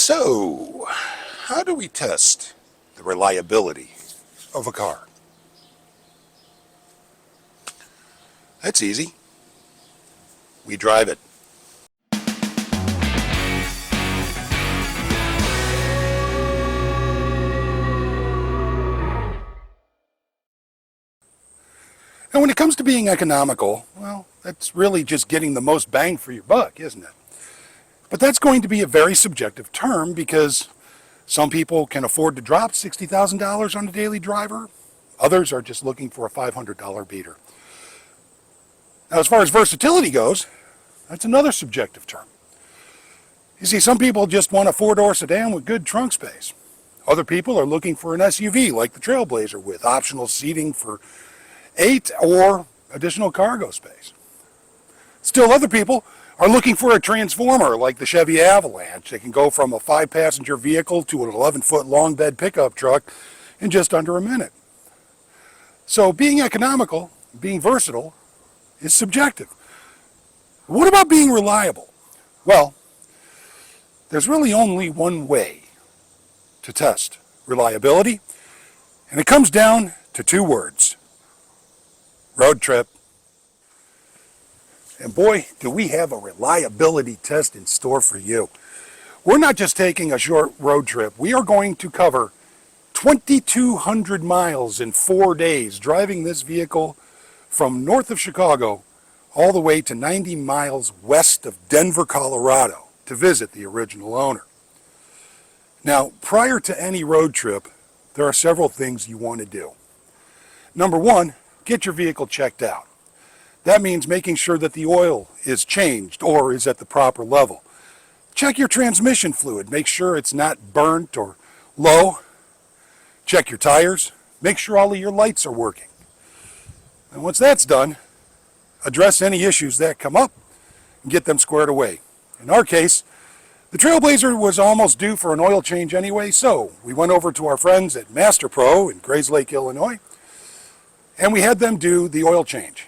So, how do we test the reliability of a car? That's easy. We drive it. And when it comes to being economical, well, that's really just getting the most bang for your buck, isn't it? But that's going to be a very subjective term because some people can afford to drop $60,000 on a daily driver. Others are just looking for a $500 beater. Now, as far as versatility goes, that's another subjective term. You see, some people just want a four-door sedan with good trunk space. Other people are looking for an SUV like the Trailblazer with optional seating for 8 or additional cargo space. Still, other people are looking for a transformer like the Chevy Avalanche. They can go from a 5-passenger vehicle to an 11-foot long bed pickup truck in just under a minute. So being economical, being versatile, is subjective. What about being reliable? Well, there's really only one way to test reliability, and it comes down to 2 words: road trip. And boy, do we have a reliability test in store for you. We're not just taking a short road trip. We are going to cover 2,200 miles in 4 days, driving this vehicle from north of Chicago all the way to 90 miles west of Denver, Colorado, to visit the original owner. Now, prior to any road trip, there are several things you want to do. Number 1, get your vehicle checked out. That means making sure that the oil is changed or is at the proper level. Check your transmission fluid. Make sure it's not burnt or low. Check your tires. Make sure all of your lights are working. And once that's done, address any issues that come up and get them squared away. In our case, the Trailblazer was almost due for an oil change anyway, so we went over to our friends at Master Pro in Grays Lake, Illinois, and we had them do the oil change.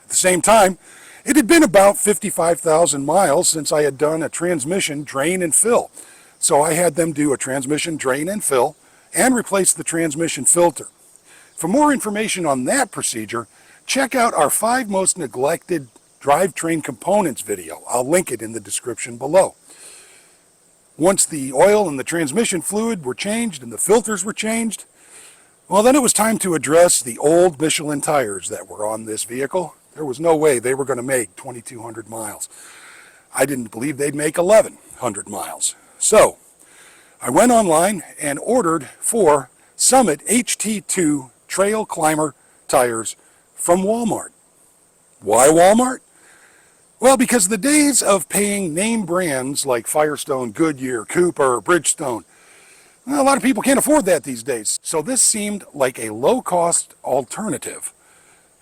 At the same time, it had been about 55,000 miles since I had done a transmission drain and fill. So I had them do a transmission drain and fill and replace the transmission filter. For more information on that procedure, check out our 5 most neglected drivetrain components video. I'll link it in the description below. Once the oil and the transmission fluid were changed and the filters were changed, well, then it was time to address the old Michelin tires that were on this vehicle. There was no way they were going to make 2,200 miles. I didn't believe they'd make 1,100 miles. So I went online and ordered 4 Summit HT2 Trail Climber tires from Walmart. Why Walmart? Well, because the days of paying name brands like Firestone, Goodyear, Cooper, Bridgestone, well, a lot of people can't afford that these days. So this seemed like a low-cost alternative.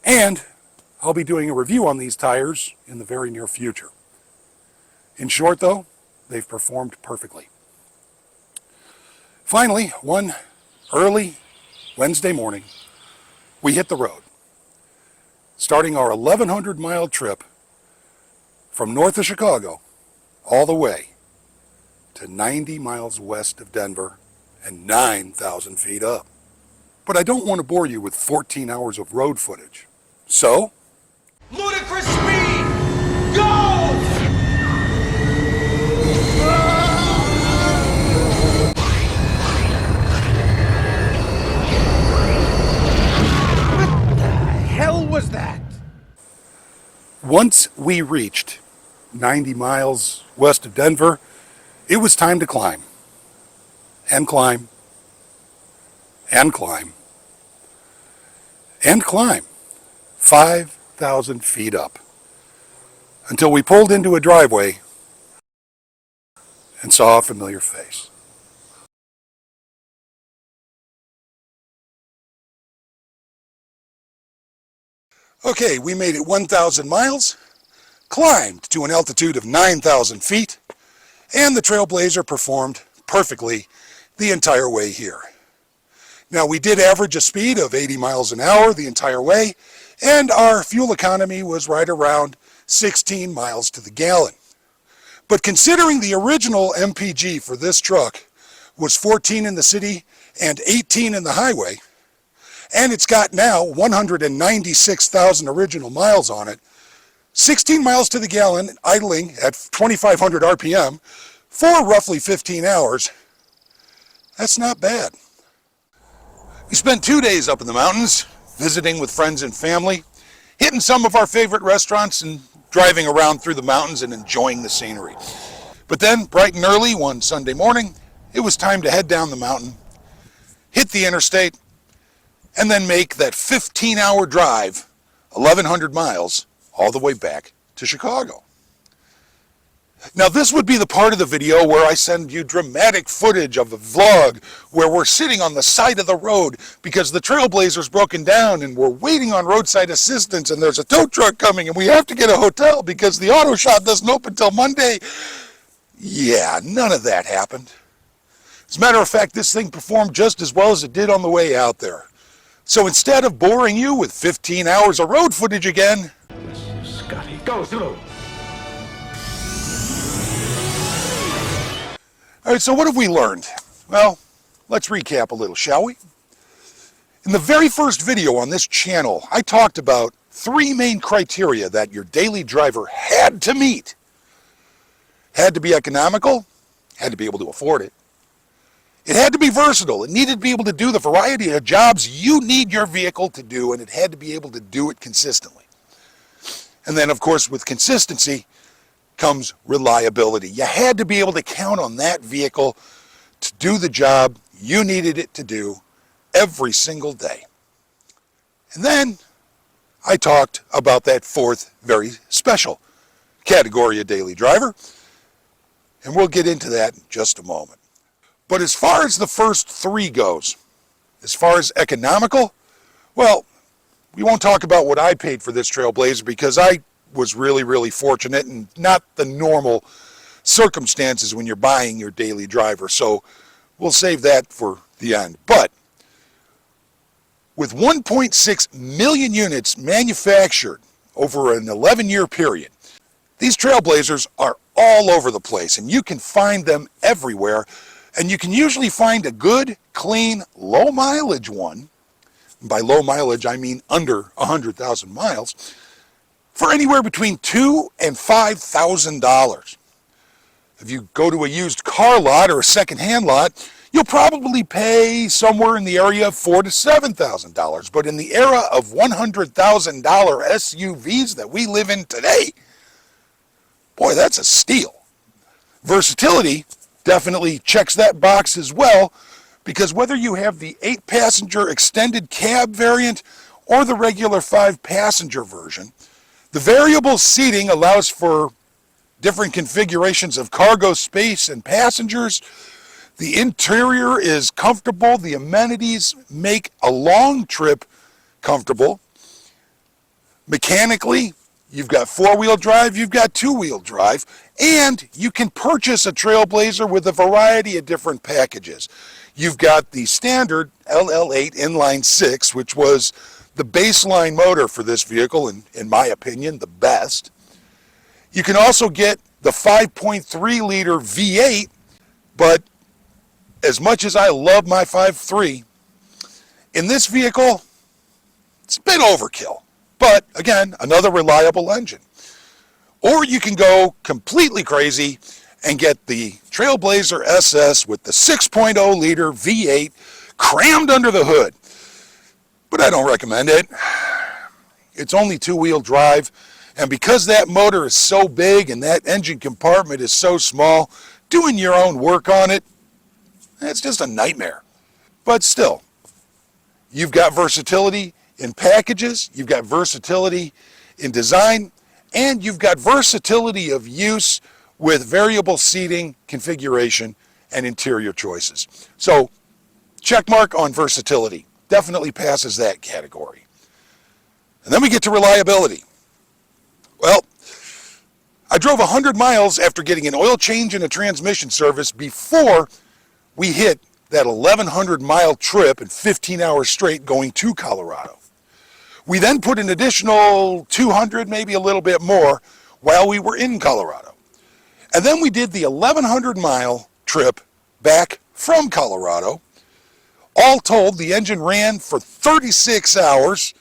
And I'll be doing a review on these tires in the very near future. In short, though, they've performed perfectly. Finally, one early Wednesday morning, we hit the road, starting our 1,100-mile trip from north of Chicago all the way to 90 miles west of Denver and 9,000 feet up. But I don't want to bore you with 14 hours of road footage. So, ludicrous speed! Go! What the hell was that? Once we reached 90 miles west of Denver, it was time to climb. And climb. And climb. And climb. 5,000 feet up. Until we pulled into a driveway and saw a familiar face. Okay, we made it 1,000 miles, climbed to an altitude of 9,000 feet, and the Trailblazer performed perfectly the entire way here. Now, we did average a speed of 80 miles an hour the entire way, and our fuel economy was right around 16 miles to the gallon. But considering the original MPG for this truck was 14 in the city and 18 in the highway, and it's got now 196,000 original miles on it, 16 miles to the gallon, idling at 2,500 RPM for roughly 15 hours, that's not bad. We spent 2 days up in the mountains, visiting with friends and family, hitting some of our favorite restaurants and driving around through the mountains and enjoying the scenery. But then, bright and early one Sunday morning, it was time to head down the mountain, hit the interstate, and then make that 15-hour drive, 1,100 miles, all the way back to Chicago. Now, this would be the part of the video where I send you dramatic footage of a vlog where we're sitting on the side of the road because the Trailblazer's broken down and we're waiting on roadside assistance and there's a tow truck coming and we have to get a hotel because the auto shop doesn't open till Monday. Yeah, none of that happened. As a matter of fact, this thing performed just as well as it did on the way out there. So instead of boring you with 15 hours of road footage again, Scotty, go through. all right, so what have we learned? Well, let's recap a little, shall we? In the very first video on this channel, I talked about 3 main criteria that your daily driver had to meet. Had to be economical, had to be able to afford it. It had to be versatile. It needed to be able to do the variety of jobs you need your vehicle to do, and it had to be able to do it consistently. And then, of course, with consistency comes reliability. You had to be able to count on that vehicle to do the job you needed it to do every single day. And then I talked about that 4th very special category of daily driver, and we'll get into that in just a moment. But as far as the first 3 goes, as far as economical, well, we won't talk about what I paid for this Trailblazer because I was really, really fortunate and not the normal circumstances when you're buying your daily driver. So we'll save that for the end. But with 1.6 million units manufactured over an 11-year period, these Trailblazers are all over the place and you can find them everywhere. And you can usually find a good, clean, low mileage one. And by low mileage, I mean under 100,000 miles, for anywhere between $2,000 and $5,000. If you go to a used car lot or a second-hand lot, you'll probably pay somewhere in the area of $4,000 to $7,000. But in the era of $100,000 SUVs that we live in today, boy, that's a steal. Versatility definitely checks that box as well, because whether you have the 8-passenger extended cab variant or the regular 5-passenger version, the variable seating allows for different configurations of cargo space and passengers. The interior is comfortable. The amenities make a long trip comfortable. Mechanically, you've got 4-wheel drive, you've got 2-wheel drive, and you can purchase a Trailblazer with a variety of different packages. You've got the standard LL8 inline 6, which was the baseline motor for this vehicle, and in my opinion, the best. You can also get the 5.3 liter V8, but as much as I love my 5.3, in this vehicle, it's a bit overkill. But again, another reliable engine. Or you can go completely crazy and get the Trailblazer SS with the 6.0 liter V8 crammed under the hood. But I don't recommend it. It's only 2-wheel drive, and because that motor is so big and that engine compartment is so small, doing your own work on it, it's just a nightmare. But still, you've got versatility in packages, you've got versatility in design, and you've got versatility of use with variable seating, configuration, and interior choices. So, check mark on versatility. Definitely passes that category. And then we get to reliability. Well, I drove 100 miles after getting an oil change and a transmission service before we hit that 1,100 mile trip in 15 hours straight going to Colorado. We then put an additional 200, maybe a little bit more, while we were in Colorado. And then we did the 1,100-mile trip back from Colorado. All told, the engine ran for 36 hours,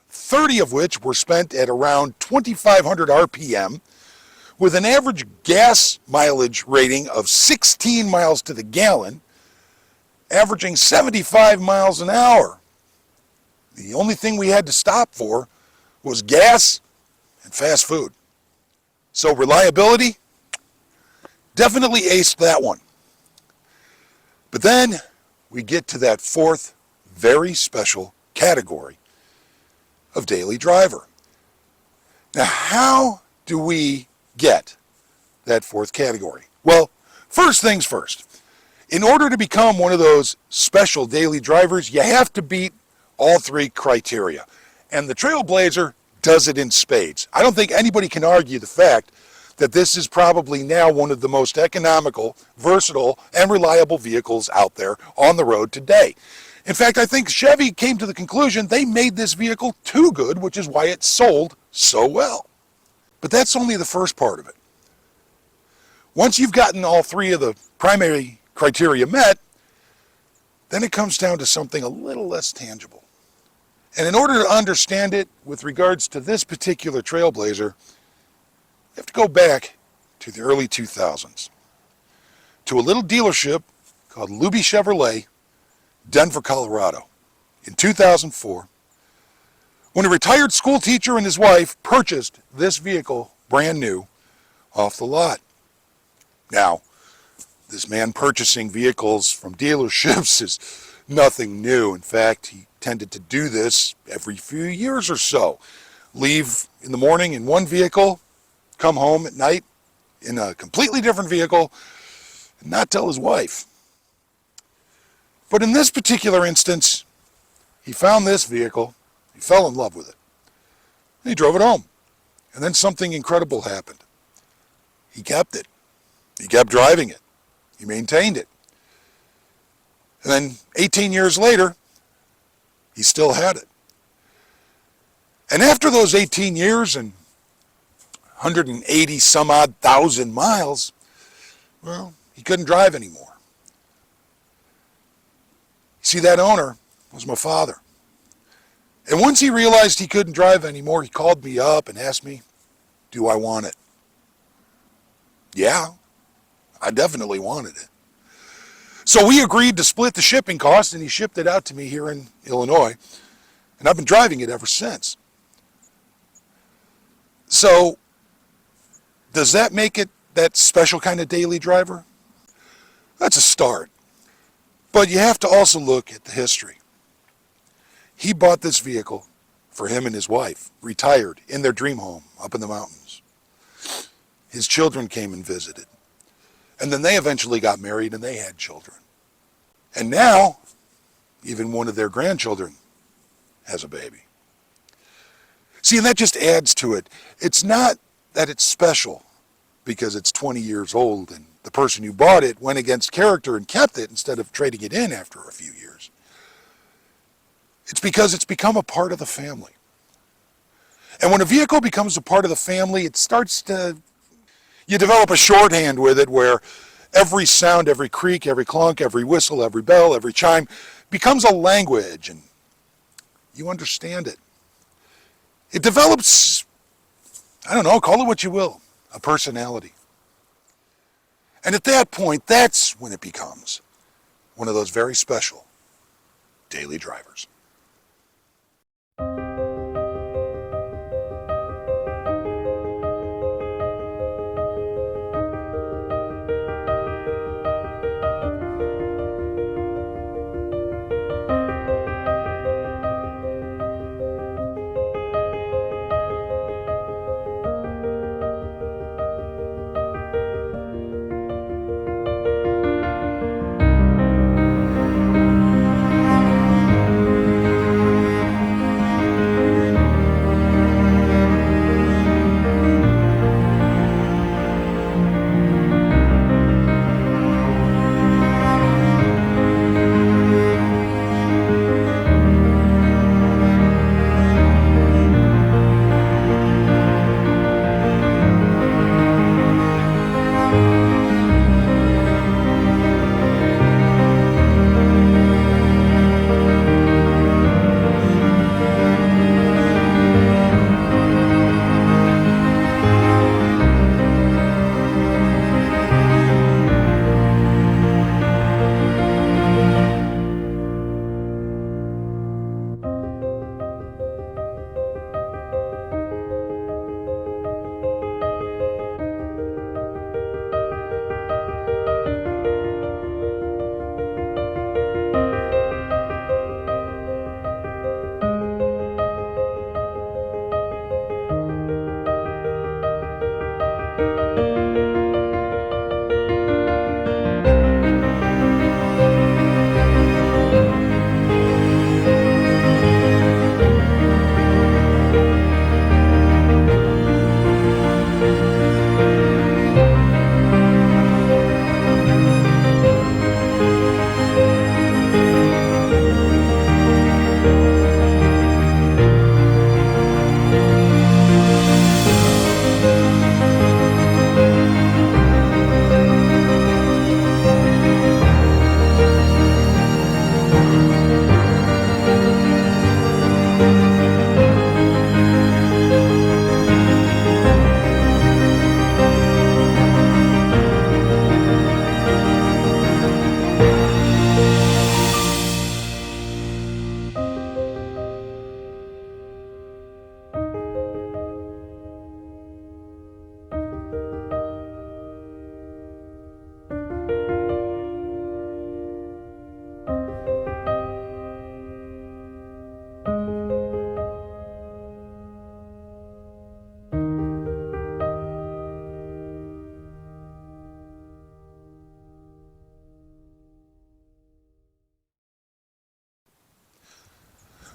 30 of which were spent at around 2,500 RPM, with an average gas mileage rating of 16 miles to the gallon, averaging 75 miles an hour. The only thing we had to stop for was gas and fast food. So reliability, definitely aced that one. But then we get to that fourth very special category of daily driver. Now, how do we get that fourth category? Well, first things first. In order to become one of those special daily drivers, you have to beat all three criteria. And the Trailblazer does it in spades. I don't think anybody can argue the fact that this is probably now one of the most economical, versatile, and reliable vehicles out there on the road today. In fact, I think Chevy came to the conclusion they made this vehicle too good, which is why it sold so well. But that's only the first part of it. Once you've gotten all three of the primary criteria met, then it comes down to something a little less tangible. And in order to understand it with regards to this particular Trailblazer, you have to go back to the early 2000s, to a little dealership called Luby Chevrolet, Denver, Colorado, in 2004, when a retired school teacher and his wife purchased this vehicle brand new off the lot. Now, this man purchasing vehicles from dealerships is nothing new. In fact, he tended to do this every few years or so. Leave in the morning in one vehicle, come home at night in a completely different vehicle, and not tell his wife. But in this particular instance, he found this vehicle, he fell in love with it, and he drove it home. And then something incredible happened. He kept it. He kept driving it. He maintained it. And then 18 years later, he still had it. And after those 18 years and 180 some odd thousand miles, well, he couldn't drive anymore. See, that owner was my father. And once he realized he couldn't drive anymore, he called me up and asked me, do I want it? Yeah, I definitely wanted it. So we agreed to split the shipping cost, and he shipped it out to me here in Illinois. And I've been driving it ever since. So, does that make it that special kind of daily driver? That's a start. But you have to also look at the history. He bought this vehicle for him and his wife, retired in their dream home up in the mountains. His children came and visited. And then they eventually got married and they had children. And now, even one of their grandchildren has a baby. See, and that just adds to it. It's not that it's special because it's 20 years old and the person who bought it went against character and kept it instead of trading it in after a few years. It's because it's become a part of the family. And when a vehicle becomes a part of the family, it starts to, you develop a shorthand with it where every sound, every creak, every clunk, every whistle, every bell, every chime becomes a language and you understand it. It develops, I don't know, call it what you will, a personality. And at that point, that's when it becomes one of those very special daily drivers.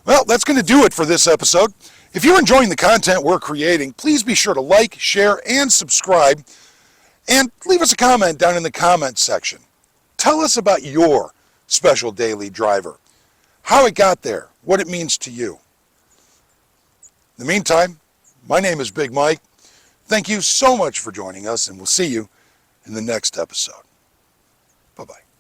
Well, that's going to do it for this episode. If you're enjoying the content we're creating, please be sure to like, share, and subscribe. And leave us a comment down in the comments section. Tell us about your special daily driver, how it got there, what it means to you. In the meantime, my name is Big Mike. Thank you so much for joining us, and we'll see you in the next episode. Bye-bye.